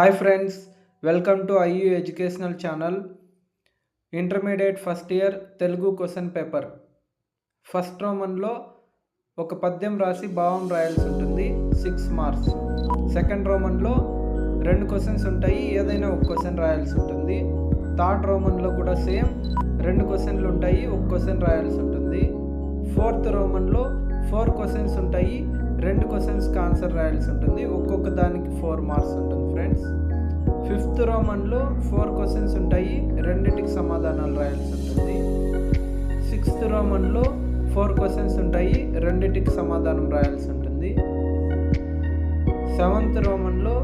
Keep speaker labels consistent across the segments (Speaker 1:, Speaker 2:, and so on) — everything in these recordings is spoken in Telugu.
Speaker 1: Hi friends, welcome to IU educational channel. Intermediate first year Telugu question paper first రోమన్లో ఒక పద్యం రాసి భావం రాయాల్సి ఉంటుంది, 6 మార్క్స్. సెకండ్ రోమన్లో 2 క్వశ్చన్స్ ఉంటాయి, ఏదైనా ఒక క్వశ్చన్ రాయాల్సి ఉంటుంది. థర్డ్ రోమన్లో కూడా సేమ్ 2 క్వశ్చన్లు ఉంటాయి, ఒక క్వశ్చన్ రాయాల్సి ఉంటుంది. ఫోర్త్ రోమన్లో 4 క్వశ్చన్స్ ఉంటాయి, 2 క్వశ్చన్స్కి ఆన్సర్ రాయాల్సి ఉంటుంది. ఒక్కొక్క దానికి 4 మార్క్స్ ఉంటుంది ఫ్రెండ్స్. ఫిఫ్త్ రోమన్లో 4 క్వశ్చన్స్ ఉంటాయి, 2టికి సమాధానాలు రాయాల్సి ఉంటుంది. సిక్స్త్ రోమన్లో 4 క్వశ్చన్స్ ఉంటాయి, 2టికి సమాధానం రాయాల్సి ఉంటుంది. సెవెంత్ రోమన్లో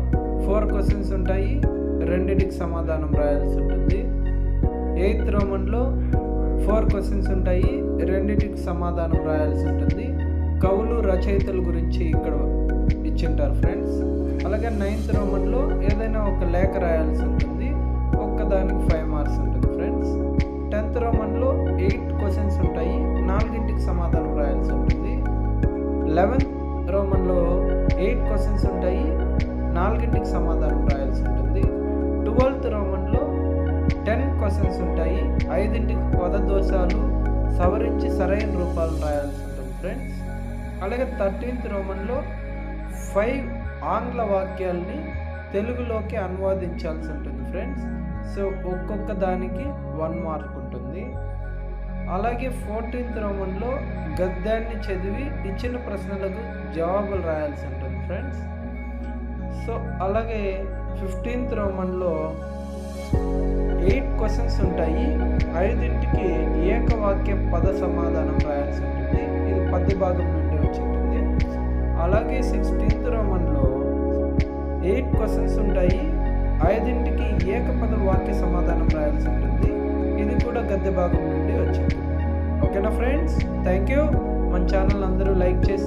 Speaker 1: 4 క్వశ్చన్స్ ఉంటాయి, 2టికి సమాధానం రాయాల్సి ఉంటుంది. ఎయిత్ రోమన్లో 4 క్వశ్చన్స్ ఉంటాయి, 2టికి సమాధానం రాయాల్సి ఉంటుంది. కవులు రచయితల గురించి ఇక్కడ ఇచ్చింటారు ఫ్రెండ్స్. అలాగే 9th రోమన్లో ఏదైనా ఒక లేఖ రాయాల్సి ఉంటుంది, ఒక్కదానికి 5 మార్క్స్ ఉంటుంది ఫ్రెండ్స్. 10th రోమన్లో 8 క్వశ్చన్స్ ఉంటాయి, 4టికి సమాధానం రాయాల్సి ఉంటుంది. 11th రోమన్లో 8 క్వశ్చన్స్ ఉంటాయి, 4టికి సమాధానం రాయాల్సి ఉంటుంది. 12th రోమన్లో 10 క్వశ్చన్స్ ఉంటాయి, 5టికి పదదోషాలు సవరించి సరైన రూపాలు రాయాల్సి ఉంటుంది ఫ్రెండ్స్. అలాగే 13th రోమన్లో 5 ఆంగ్ల వాక్యాల్ని తెలుగులోకి అనువాదించాల్సి ఉంటుంది ఫ్రెండ్స్. సో ఒక్కొక్క దానికి 1 మార్క్ ఉంటుంది. అలాగే 14th రోమన్లో గద్యాన్ని చదివి ఇచ్చిన ప్రశ్నలకు జవాబులు రాయాల్సి ఉంటుంది ఫ్రెండ్స్. సో అలాగే 15th రోమన్లో 8 క్వశ్చన్స్ ఉంటాయి, 5టికి ఏకవాక్య పద సమాధానం రాయాల్సి ఉంటుంది. ఇది పద్య భాగం నుండి వచ్చింటుంది. అలాగే 16th రోమన్లో 8 క్వశ్చన్స్ ఉంటాయి, 5టికి ఏకపద వాక్య సమాధానం రాయాల్సి ఉంటుంది. ఇది కూడా గద్య భాగం నుండి వచ్చింది. ఓకేనా ఫ్రెండ్స్, థ్యాంక్ యూ. మన ఛానల్ అందరూ లైక్ చేసి